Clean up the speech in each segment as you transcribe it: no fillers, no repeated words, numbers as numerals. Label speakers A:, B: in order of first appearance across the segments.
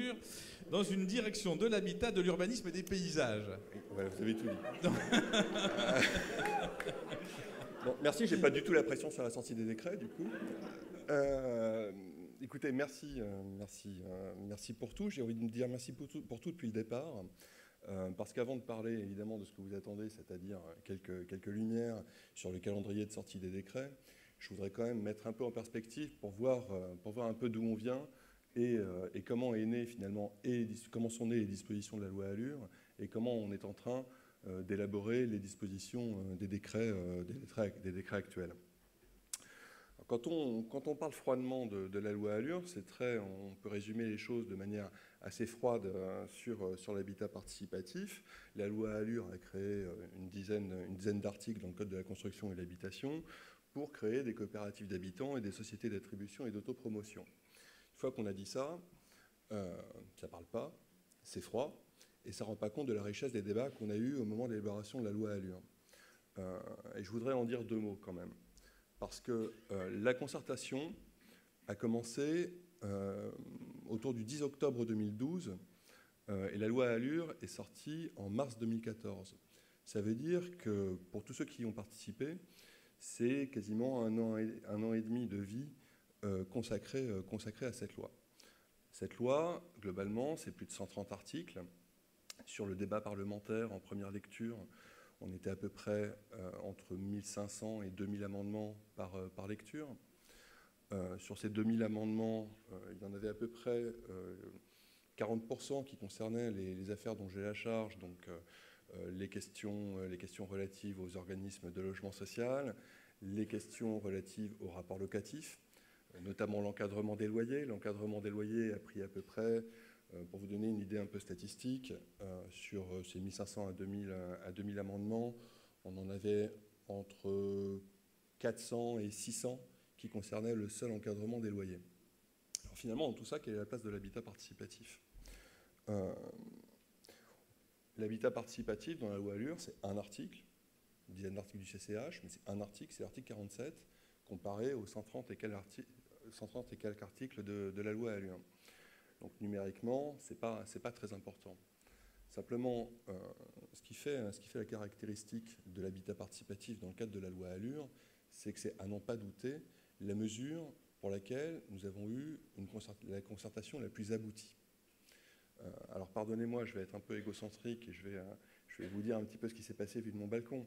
A: Allure dans une direction de l'habitat, de l'urbanisme et des paysages.
B: Voilà, vous avez tout dit. Bon, merci, j'ai pas du tout la pression sur la sortie des décrets, du coup. Écoutez, merci pour tout. J'ai envie de me dire merci pour tout depuis le départ. Parce qu'avant de parler évidemment de ce que vous attendez, c'est-à-dire quelques lumières sur le calendrier de sortie des décrets, je voudrais quand même mettre un peu en perspective pour voir un peu d'où on vient et comment est né finalement, comment sont nées les dispositions de la loi Allure et comment on est en train d'élaborer les dispositions des décrets actuels. Quand on parle froidement de la loi Allure, on peut résumer les choses de manière assez froide sur l'habitat participatif. La loi Allure a créé une dizaine d'articles dans le Code de la construction et de l'habitation pour créer des coopératives d'habitants et des sociétés d'attribution et d'autopromotion. Une fois qu'on a dit ça, ça parle pas, c'est froid, et ça ne rend pas compte de la richesse des débats qu'on a eus au moment de l'élaboration de la loi Allure. Et je voudrais en dire deux mots quand même. Parce que la concertation a commencé autour du 10 octobre 2012 et la loi Allure est sortie en mars 2014. Ça veut dire que pour tous ceux qui y ont participé, c'est quasiment un an et demi de vie consacré à cette loi. Cette loi, globalement, c'est plus de 130 articles. Sur le débat parlementaire en première lecture, on était à peu près entre 1500 et 2000 amendements par lecture. Sur ces 2000 amendements, il y en avait à peu près 40% qui concernaient les affaires dont j'ai la charge, donc les questions relatives aux organismes de logement social, les questions relatives aux rapports locatifs, notamment l'encadrement des loyers. L'encadrement des loyers a pris à peu près, pour vous donner une idée un peu statistique, sur ces 1500 à 2000 amendements, on en avait entre 400 et 600 qui concernaient le seul encadrement des loyers. Alors finalement, dans tout ça, quelle est la place de l'habitat participatif ? L'habitat participatif dans la loi Allure, c'est un article, une dizaine d'articles du CCH, mais c'est un article, c'est l'article 47, comparé aux 130 et quelques articles de la loi Allure. Donc numériquement, c'est pas très important. Simplement, ce qui fait la caractéristique de l'habitat participatif dans le cadre de la loi Allure, c'est que c'est, à n'en pas douter, la mesure pour laquelle nous avons eu la concertation la plus aboutie. Alors pardonnez-moi, je vais être un peu égocentrique et je vais vous dire un petit peu ce qui s'est passé vu de mon balcon.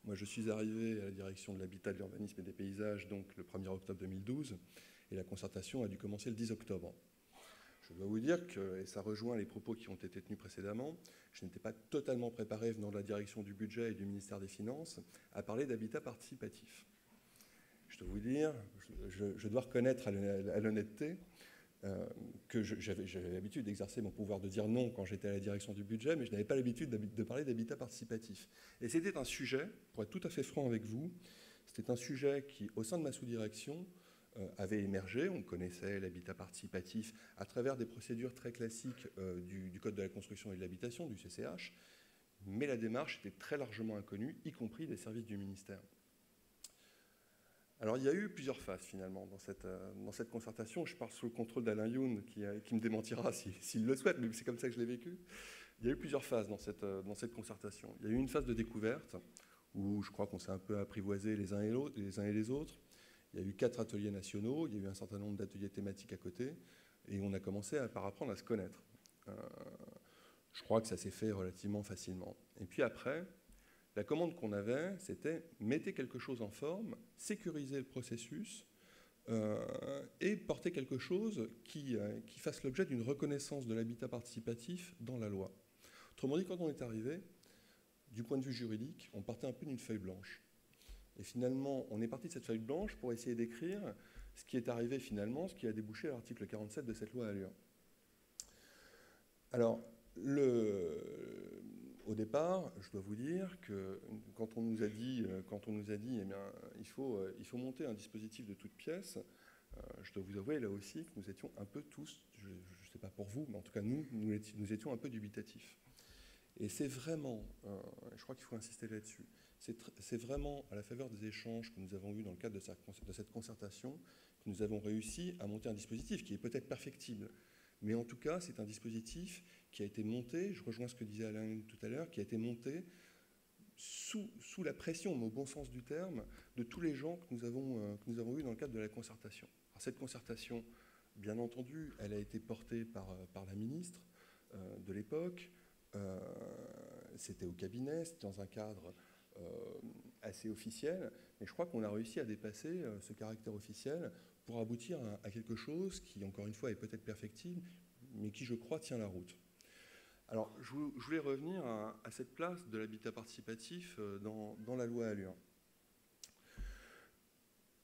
B: Moi, je suis arrivé à la direction de l'habitat, de l'urbanisme et des paysages donc le 1er octobre 2012 et la concertation a dû commencer le 10 octobre. Je dois vous dire que, et ça rejoint les propos qui ont été tenus précédemment, je n'étais pas totalement préparé venant de la direction du budget et du ministère des Finances à parler d'habitat participatif. Je dois vous dire, je dois reconnaître à l'honnêteté que j'avais l'habitude d'exercer mon pouvoir de dire non quand j'étais à la direction du budget, mais je n'avais pas l'habitude de parler d'habitat participatif. Et c'était un sujet, pour être tout à fait franc avec vous, c'était un sujet qui, au sein de ma sous-direction, avait émergé. On connaissait l'habitat participatif à travers des procédures très classiques du Code de la construction et de l'habitation, du CCH, mais la démarche était très largement inconnue, y compris des services du ministère. Alors il y a eu plusieurs phases finalement dans cette concertation. Je parle sous le contrôle d'Alain Youn qui me démentira s'il le souhaite, mais c'est comme ça que je l'ai vécu. Il y a eu plusieurs phases dans cette concertation. Il y a eu une phase de découverte où je crois qu'on s'est un peu apprivoisés les uns et les autres. Il y a eu 4 ateliers nationaux, il y a eu un certain nombre d'ateliers thématiques à côté, et on a commencé par apprendre à se connaître. Je crois que ça s'est fait relativement facilement. Et puis après, la commande qu'on avait, c'était mettez quelque chose en forme, sécurisez le processus et portez quelque chose qui fasse l'objet d'une reconnaissance de l'habitat participatif dans la loi. Autrement dit, quand on est arrivé, du point de vue juridique, on partait un peu d'une feuille blanche. Et finalement, on est parti de cette feuille blanche pour essayer d'écrire ce qui est arrivé finalement, ce qui a débouché à l'article 47 de cette loi Allure. Alors, au départ, je dois vous dire que quand on nous a dit eh bien, il faut monter un dispositif de toutes pièces, je dois vous avouer là aussi que nous étions un peu tous, je ne sais pas pour vous, mais en tout cas nous étions un peu dubitatifs. Et c'est vraiment, je crois qu'il faut insister là-dessus, c'est vraiment à la faveur des échanges que nous avons eus dans le cadre de cette concertation que nous avons réussi à monter un dispositif qui est peut-être perfectible, Mais en tout cas, c'est un dispositif qui a été monté, je rejoins ce que disait Alain tout à l'heure, qui a été monté sous la pression, mais au bon sens du terme, de tous les gens que nous avons eus dans le cadre de la concertation. Alors, cette concertation, bien entendu, elle a été portée par la ministre de l'époque. C'était au cabinet, c'était dans un cadre assez officiel, mais je crois qu'on a réussi à dépasser ce caractère officiel pour aboutir à quelque chose qui, encore une fois, est peut-être perfectible, mais qui, je crois, tient la route. Alors, je voulais revenir à cette place de l'habitat participatif dans la loi ALUR.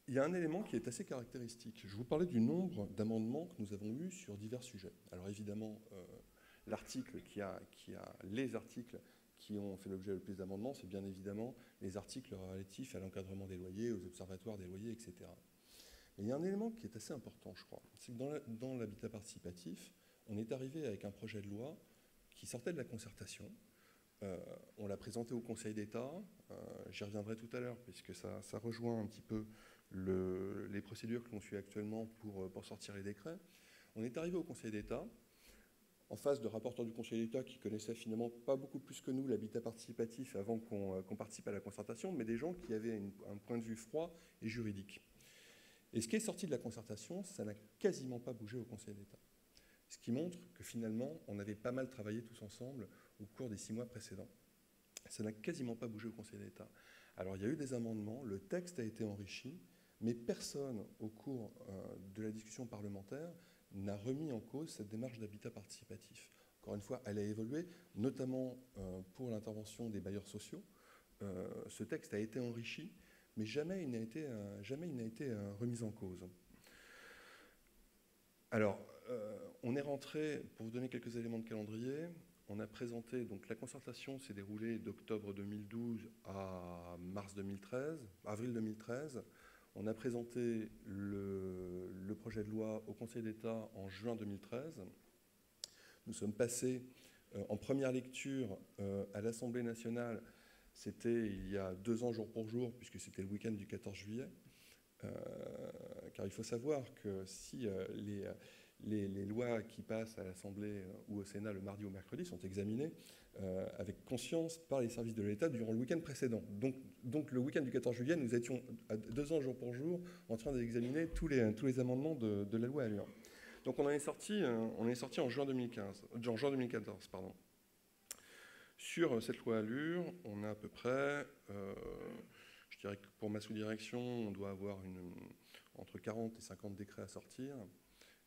B: Il y a un élément qui est assez caractéristique. Je vous parlais du nombre d'amendements que nous avons eus sur divers sujets. Alors évidemment, l'article les articles qui ont fait l'objet le plus d'amendements, c'est bien évidemment les articles relatifs à l'encadrement des loyers, aux observatoires des loyers, etc. Mais il y a un élément qui est assez important, je crois. C'est que dans l'habitat participatif, on est arrivé avec un projet de loi qui sortait de la concertation. On l'a présenté au Conseil d'État. J'y reviendrai tout à l'heure, puisque ça rejoint un petit peu les procédures que l'on suit actuellement pour sortir les décrets. On est arrivé au Conseil d'État, en face de rapporteurs du Conseil d'État qui connaissaient finalement pas beaucoup plus que nous l'habitat participatif avant qu'on participe à la concertation, mais des gens qui avaient un point de vue froid et juridique. Et ce qui est sorti de la concertation, ça n'a quasiment pas bougé au Conseil d'État. Ce qui montre que finalement, on avait pas mal travaillé tous ensemble au cours des 6 mois précédents. Ça n'a quasiment pas bougé au Conseil d'État. Alors il y a eu des amendements, le texte a été enrichi, mais personne au cours de la discussion parlementaire n'a remis en cause cette démarche d'habitat participatif. Encore une fois, elle a évolué, notamment pour l'intervention des bailleurs sociaux. Ce texte a été enrichi, mais jamais il n'a été remis en cause. Alors, on est rentré, pour vous donner quelques éléments de calendrier, on a présenté, donc la concertation s'est déroulée d'octobre 2012 à avril 2013. On a présenté le projet de loi au Conseil d'État en juin 2013. Nous sommes passés en première lecture à l'Assemblée nationale. C'était il y a 2 ans jour pour jour, puisque c'était le week-end du 14 juillet. Car il faut savoir que si les lois qui passent à l'Assemblée ou au Sénat le mardi ou mercredi sont examinées avec conscience par les services de l'État durant le week-end précédent. Donc le week-end du 14 juillet, nous étions à 2 ans jour pour jour en train d'examiner tous les amendements de la loi ALUR. Donc on est sorti en juin 2014. Pardon. Sur cette loi ALUR, on a à peu près, je dirais que pour ma sous-direction, on doit avoir entre 40 et 50 décrets à sortir,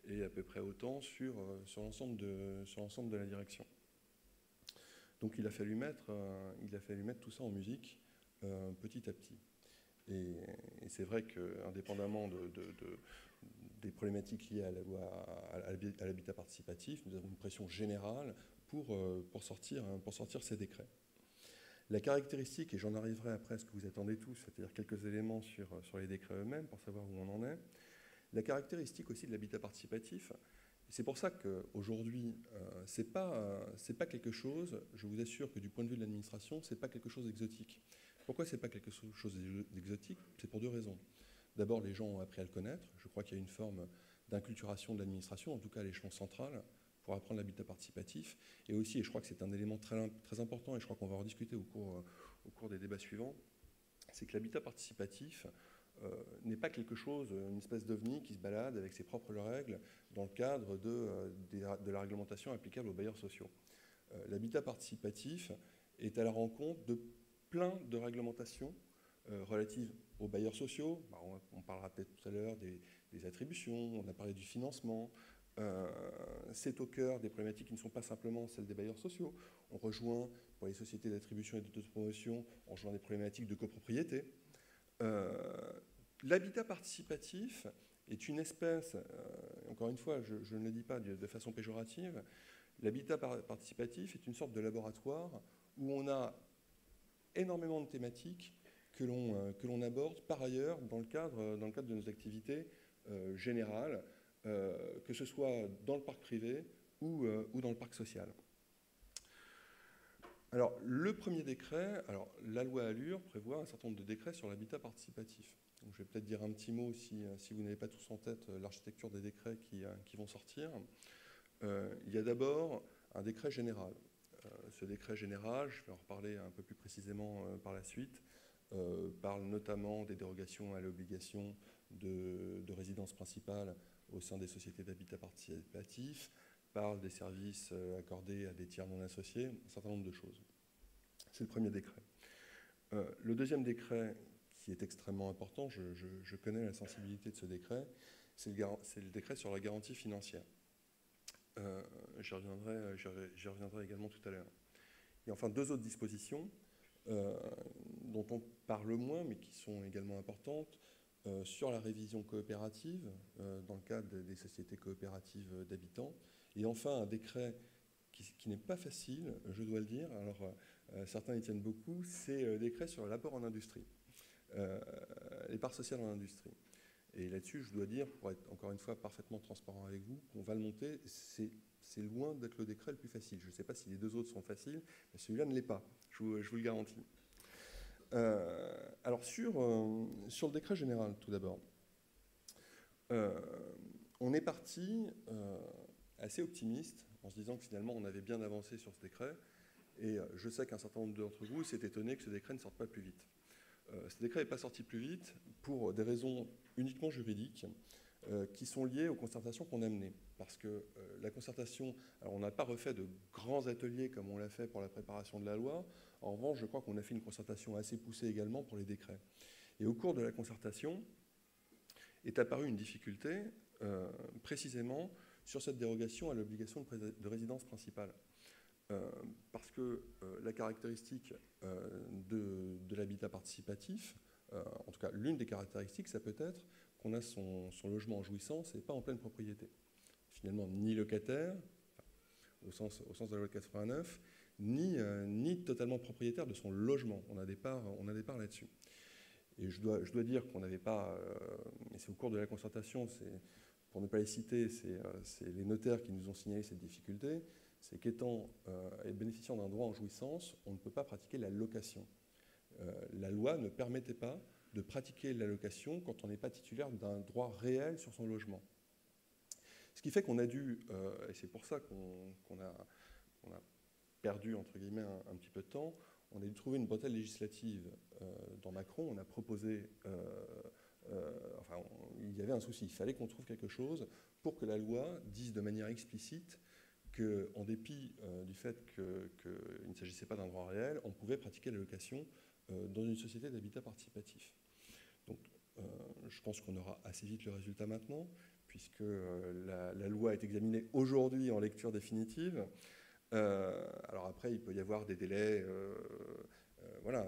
B: et à peu près autant sur l'ensemble de la direction. Donc il a fallu mettre tout ça en musique petit à petit. Et c'est vrai qu'indépendamment des problématiques liées à la loi à l'habitat participatif, nous avons une pression générale pour sortir ces décrets. La caractéristique, et j'en arriverai après à ce que vous attendez tous, c'est-à-dire quelques éléments sur les décrets eux-mêmes pour savoir où on en est, la caractéristique aussi de l'habitat participatif, c'est pour ça qu'aujourd'hui, c'est pas quelque chose, je vous assure que du point de vue de l'administration, c'est pas quelque chose d'exotique. Pourquoi c'est pas quelque chose d'exotique? C'est pour 2 raisons. D'abord, les gens ont appris à le connaître. Je crois qu'il y a une forme d'inculturation de l'administration, en tout cas à l'échelon central, pour apprendre l'habitat participatif. Et aussi, et je crois que c'est un élément très, très important, et je crois qu'on va en discuter au cours des débats suivants, c'est que l'habitat participatif n'est pas quelque chose, une espèce d'ovni qui se balade avec ses propres règles dans le cadre de la réglementation applicable aux bailleurs sociaux. L'habitat participatif est à la rencontre de plein de réglementations relatives aux bailleurs sociaux. On parlera peut-être tout à l'heure des attributions, on a parlé du financement. C'est au cœur des problématiques qui ne sont pas simplement celles des bailleurs sociaux. On rejoint, pour les sociétés d'attribution et d'autopromotion, on rejoint des problématiques de copropriété. L'habitat participatif est une espèce, encore une fois, je ne le dis pas de façon péjorative, l'habitat participatif est une sorte de laboratoire où on a énormément de thématiques que l'on aborde par ailleurs dans le cadre de nos activités générales, que ce soit dans le parc privé ou dans le parc social. Alors, le premier décret, la loi ALUR prévoit un certain nombre de décrets sur l'habitat participatif. Donc, je vais peut-être dire un petit mot si vous n'avez pas tous en tête l'architecture des décrets qui vont sortir. Il y a d'abord un décret général. Ce décret général, je vais en reparler un peu plus précisément par la suite, parle notamment des dérogations à l'obligation de résidence principale au sein des sociétés d'habitat participatif, parle des services accordés à des tiers non associés, un certain nombre de choses. C'est le premier décret. Le deuxième décret, qui est extrêmement important, je connais la sensibilité de ce décret, c'est le décret sur la garantie financière. J'y reviendrai également tout à l'heure. Il y a enfin deux autres dispositions dont on parle moins, mais qui sont également importantes, sur la révision coopérative, dans le cadre des sociétés coopératives d'habitants. Et enfin, un décret qui n'est pas facile, je dois le dire, alors certains y tiennent beaucoup, c'est le décret sur l'apport en industrie, les parts sociales en industrie. Et là-dessus, je dois dire, pour être encore une fois parfaitement transparent avec vous, qu'on va le monter, c'est loin d'être le décret le plus facile. Je ne sais pas si les deux autres sont faciles, mais celui-là ne l'est pas, je vous le garantis. Alors sur le décret général, tout d'abord, on est parti assez optimiste en se disant que finalement on avait bien avancé sur ce décret, et je sais qu'un certain nombre d'entre vous s'est étonné que ce décret ne sorte pas plus vite. Ce décret n'est pas sorti plus vite pour des raisons uniquement juridiques qui sont liées aux concertations qu'on a menées. Parce que la concertation, alors on n'a pas refait de grands ateliers comme on l'a fait pour la préparation de la loi. En revanche, je crois qu'on a fait une concertation assez poussée également pour les décrets. Et au cours de la concertation est apparue une difficulté précisément sur cette dérogation à l'obligation de résidence principale. Parce que la caractéristique de l'habitat participatif, en tout cas l'une des caractéristiques, ça peut être qu'on a son logement en jouissance et pas en pleine propriété. Finalement, ni locataire, au sens de la loi de 89, ni totalement propriétaire de son logement. On a des parts là-dessus. Et je dois dire qu'on n'avait pas, et c'est au cours de la concertation, pour ne pas les citer, c'est les notaires qui nous ont signalé cette difficulté, c'est qu'étant et bénéficiant d'un droit en jouissance, on ne peut pas pratiquer la location. La loi ne permettait pas de pratiquer la location quand on n'est pas titulaire d'un droit réel sur son logement. Ce qui fait qu'on a dû, et c'est pour ça qu'on a perdu, entre guillemets, un petit peu de temps, on a dû trouver une bretelle législative dans Macron. On a proposé, il y avait un souci, il fallait qu'on trouve quelque chose pour que la loi dise de manière explicite qu'en dépit du fait qu'il ne s'agissait pas d'un droit réel, on pouvait pratiquer la location dans une société d'habitat participatif. Donc, je pense qu'on aura assez vite le résultat maintenant, puisque la loi est examinée aujourd'hui en lecture définitive. Alors après, il peut y avoir des délais. Voilà.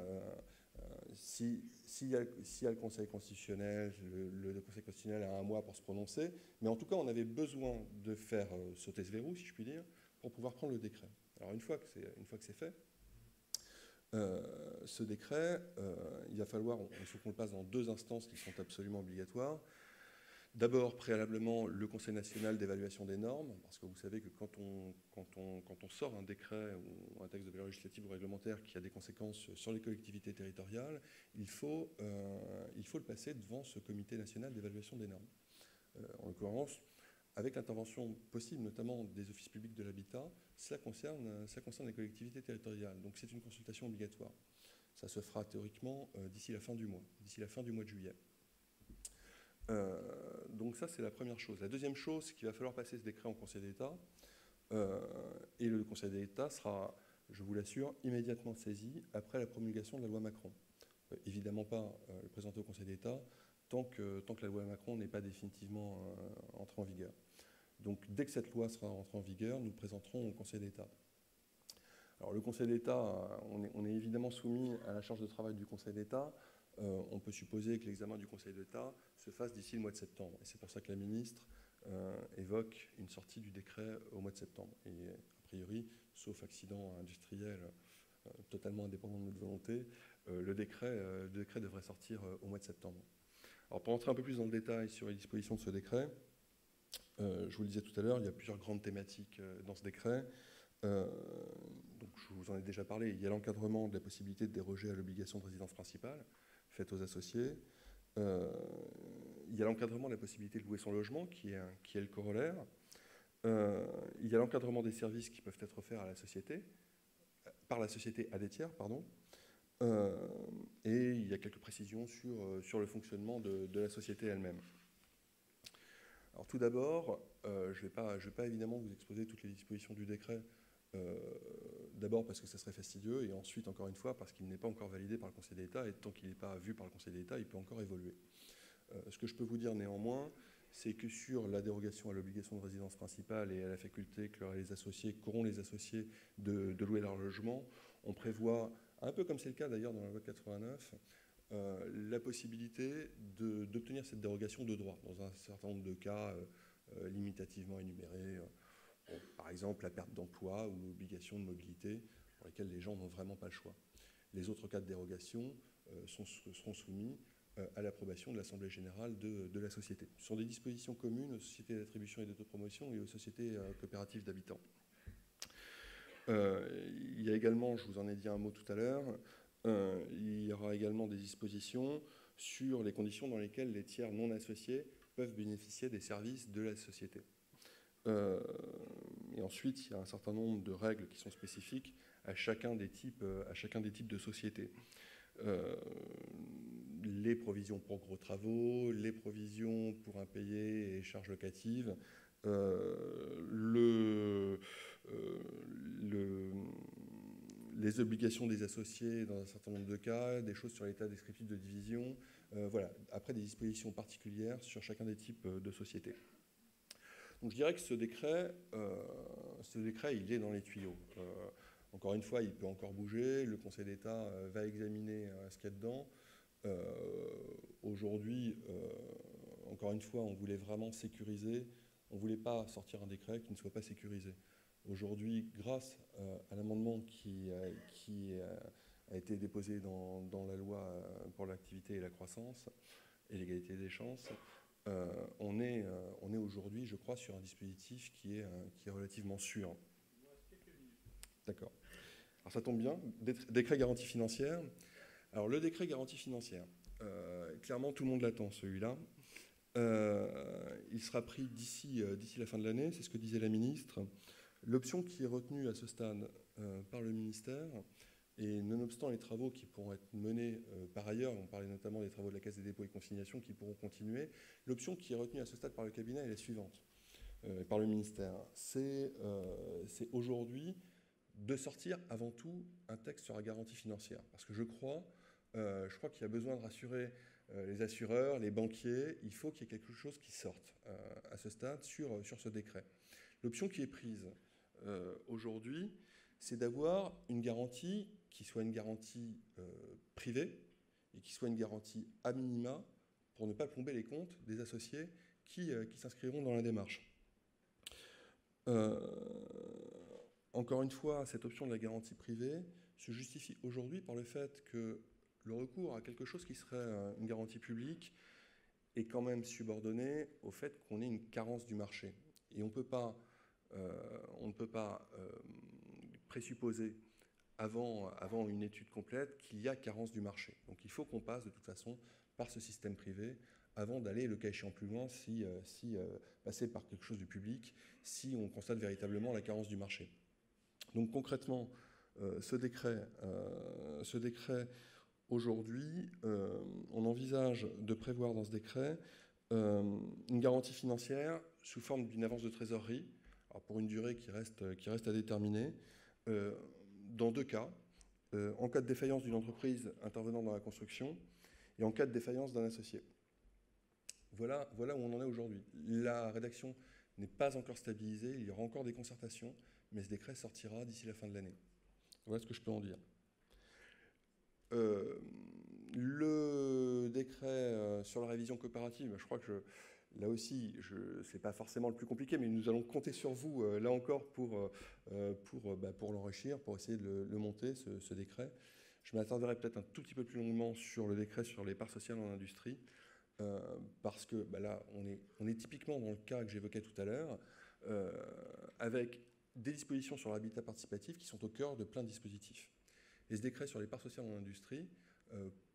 B: S'il y a le Conseil constitutionnel, le Conseil constitutionnel a un mois pour se prononcer, mais en tout cas, on avait besoin de faire sauter ce verrou, si je puis dire, pour pouvoir prendre le décret. Alors une fois que c'est fait, ce décret, il faut qu'on le passe dans deux instances qui sont absolument obligatoires. D'abord, préalablement, le Conseil national d'évaluation des normes, parce que vous savez que quand on sort un décret ou un texte de valeur législative ou réglementaire qui a des conséquences sur les collectivités territoriales, il faut le passer devant ce Comité national d'évaluation des normes. En l'occurrence, avec l'intervention possible, notamment des offices publics de l'habitat, ça concerne les collectivités territoriales. Donc c'est une consultation obligatoire. Ça se fera théoriquement d'ici la fin du mois de juillet. Donc ça, c'est la première chose. La deuxième chose, c'est qu'il va falloir passer ce décret en Conseil d'État. Et le Conseil d'État sera, je vous l'assure, immédiatement saisi après la promulgation de la loi Macron. Évidemment pas le présenter au Conseil d'État tant que la loi Macron n'est pas définitivement entrée en vigueur. Donc dès que cette loi sera entrée en vigueur, nous le présenterons au Conseil d'État. Alors le Conseil d'État, on est évidemment soumis à la charge de travail du Conseil d'État. On peut supposer que l'examen du Conseil d'État se fasse d'ici le mois de septembre. Et c'est pour ça que la ministre évoque une sortie du décret au mois de septembre. Et a priori, sauf accident industriel totalement indépendant de notre volonté, le décret devrait sortir au mois de septembre. Alors pour entrer un peu plus dans le détail sur les dispositions de ce décret, je vous le disais tout à l'heure, il y a plusieurs grandes thématiques dans ce décret. Donc je vous en ai déjà parlé. Il y a l'encadrement de la possibilité de déroger à l'obligation de résidence principale faite aux associés. Il y a l'encadrement de la possibilité de louer son logement, qui est le corollaire. Il y a l'encadrement des services qui peuvent être offerts à la société, par la société à des tiers, pardon. Et il y a quelques précisions sur le fonctionnement de la société elle-même. Alors tout d'abord, je ne vais pas évidemment vous exposer toutes les dispositions du décret, d'abord parce que ça serait fastidieux, et ensuite, encore une fois, parce qu'il n'est pas encore validé par le Conseil d'État, et tant qu'il n'est pas vu par le Conseil d'État, il peut encore évoluer. Ce que je peux vous dire néanmoins, c'est que sur la dérogation à l'obligation de résidence principale et à la faculté qu'auront les associés de louer leur logement, on prévoit, un peu comme c'est le cas d'ailleurs dans la loi de 89, la possibilité d'obtenir cette dérogation de droit dans un certain nombre de cas limitativement énumérés. Par exemple, la perte d'emploi ou l'obligation de mobilité pour lesquels les gens n'ont vraiment pas le choix. Les autres cas de dérogation seront soumis à l'approbation de l'Assemblée générale de la société. Ce sont des dispositions communes aux sociétés d'attribution et d'autopromotion et aux sociétés coopératives d'habitants. Il y a également, je vous en ai dit un mot tout à l'heure, il y aura également des dispositions sur les conditions dans lesquelles les tiers non associés peuvent bénéficier des services de la société. Et ensuite, il y a un certain nombre de règles qui sont spécifiques à chacun des types de sociétés. Les provisions pour gros travaux, les provisions pour impayés et charges locatives, les obligations des associés dans un certain nombre de cas, des choses sur l'état descriptif de division, voilà. Après, des dispositions particulières sur chacun des types de sociétés. Donc je dirais que ce décret, il est dans les tuyaux. Encore une fois, il peut encore bouger. Le Conseil d'État va examiner ce qu'il y a dedans. Aujourd'hui, encore une fois, on voulait vraiment sécuriser. On ne voulait pas sortir un décret qui ne soit pas sécurisé. Aujourd'hui, grâce à l'amendement qui a été déposé dans la loi pour l'activité et la croissance et l'égalité des chances, on est aujourd'hui, je crois, sur un dispositif qui est relativement sûr. D'accord. Alors ça tombe bien, décret garantie financière. Alors le décret garantie financière, clairement tout le monde l'attend celui-là. Il sera pris d'ici la fin de l'année, c'est ce que disait la ministre. L'option qui est retenue à ce stade par le ministère, et nonobstant les travaux qui pourront être menés par ailleurs, on parlait notamment des travaux de la Caisse des dépôts et consignations qui pourront continuer, l'option qui est retenue à ce stade par le cabinet est la suivante, par le ministère. C'est aujourd'hui de sortir avant tout un texte sur la garantie financière. Parce que je crois qu'il y a besoin de rassurer les assureurs, les banquiers. Il faut qu'il y ait quelque chose qui sorte à ce stade sur ce décret. L'option qui est prise aujourd'hui, c'est d'avoir une garantie qui soit une garantie privée et qui soit une garantie à minima pour ne pas plomber les comptes des associés qui s'inscriront dans la démarche. Encore une fois, cette option de la garantie privée se justifie aujourd'hui par le fait que le recours à quelque chose qui serait une garantie publique est quand même subordonné au fait qu'on ait une carence du marché. Et on ne peut pas présupposer avant une étude complète qu'il y a carence du marché. Donc il faut qu'on passe de toute façon par ce système privé avant d'aller, le cas échéant plus loin, si passer par quelque chose du public, si on constate véritablement la carence du marché. Donc concrètement, ce décret aujourd'hui, on envisage de prévoir dans ce décret une garantie financière sous forme d'une avance de trésorerie, alors pour une durée qui reste à déterminer, dans deux cas, en cas de défaillance d'une entreprise intervenant dans la construction et en cas de défaillance d'un associé. Voilà où on en est aujourd'hui. La rédaction n'est pas encore stabilisée, il y aura encore des concertations, mais ce décret sortira d'ici la fin de l'année. Voilà ce que je peux en dire. Le décret sur la révision coopérative, je crois que là aussi, ce n'est pas forcément le plus compliqué, mais nous allons compter sur vous, là encore, pour l'enrichir, pour essayer de le monter, ce décret. Je m'attarderai peut-être un tout petit peu plus longuement sur le décret sur les parts sociales en industrie, parce que là, on est typiquement dans le cas que j'évoquais tout à l'heure, avec des dispositions sur l'habitat participatif qui sont au cœur de plein de dispositifs. Et ce décret sur les parts sociales en industrie,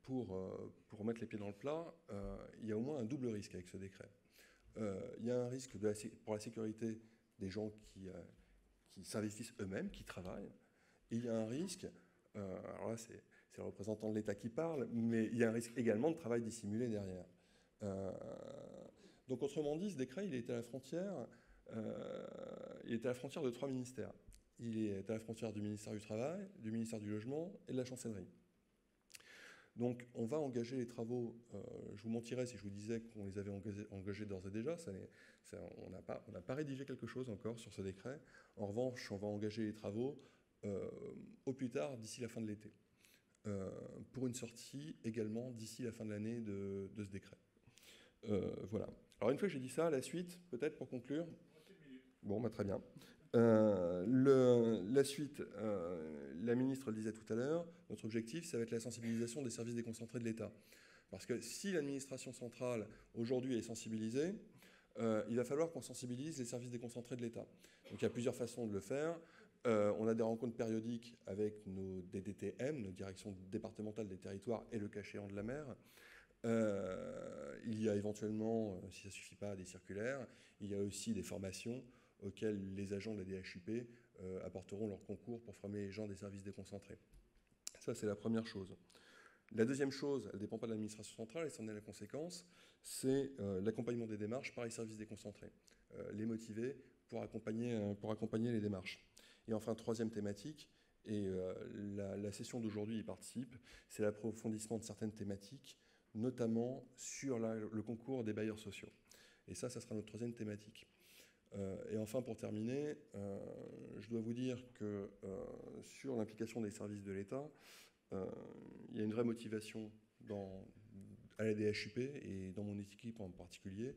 B: pour mettre les pieds dans le plat, il y a au moins un double risque avec ce décret. Il y a un risque pour la sécurité des gens qui s'investissent eux-mêmes, qui travaillent. Et il y a un risque, alors là c'est le représentant de l'État qui parle, mais il y a un risque également de travail dissimulé derrière. Donc autrement dit, ce décret, il est à la frontière, de 3 ministères. Il est à la frontière du ministère du Travail, du ministère du Logement et de la Chancellerie. Donc on va engager les travaux, je vous mentirais si je vous disais qu'on les avait engagés d'ores et déjà, on n'a pas rédigé quelque chose encore sur ce décret. En revanche, on va engager les travaux au plus tard d'ici la fin de l'été, pour une sortie également d'ici la fin de l'année de ce décret. Voilà. Alors une fois que j'ai dit ça, la suite, peut-être pour conclure. Bon, bah, très bien. La suite, la ministre le disait tout à l'heure, notre objectif, ça va être la sensibilisation des services déconcentrés de l'État. Parce que si l'administration centrale, aujourd'hui, est sensibilisée, il va falloir qu'on sensibilise les services déconcentrés de l'État. Donc il y a plusieurs façons de le faire. On a des rencontres périodiques avec nos DDTM, nos directions départementales des territoires et le cas échéant de la mer. Il y a éventuellement, si ça ne suffit pas, des circulaires. Il y a aussi des formations auxquelles les agents de la DHUP apporteront leur concours pour former les gens des services déconcentrés. Ça, c'est la première chose. La deuxième chose, elle ne dépend pas de l'administration centrale, et c'en est la conséquence, c'est l'accompagnement des démarches par les services déconcentrés. Les motiver pour accompagner les démarches. Et enfin, troisième thématique, et la session d'aujourd'hui y participe, c'est l'approfondissement de certaines thématiques, notamment sur le concours des bailleurs sociaux. Et ça sera notre troisième thématique. Et enfin, pour terminer, je dois vous dire que sur l'implication des services de l'État, il y a une vraie motivation à la DHUP et dans mon équipe en particulier,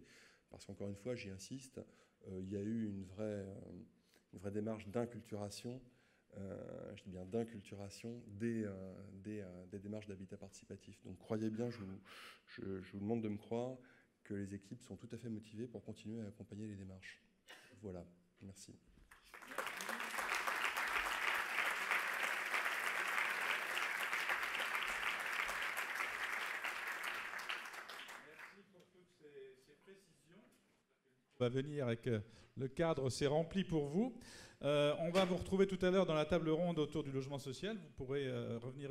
B: parce qu'encore une fois, j'y insiste, il y a eu une vraie démarche d'inculturation, je dis bien d'inculturation des démarches d'habitat participatif. Donc croyez bien, je vous demande de me croire que les équipes sont tout à fait motivées pour continuer à accompagner les démarches. Voilà, merci.
A: On va venir avec le cadre, c'est rempli pour vous. On va vous retrouver tout à l'heure dans la table ronde autour du logement social. Vous pourrez revenir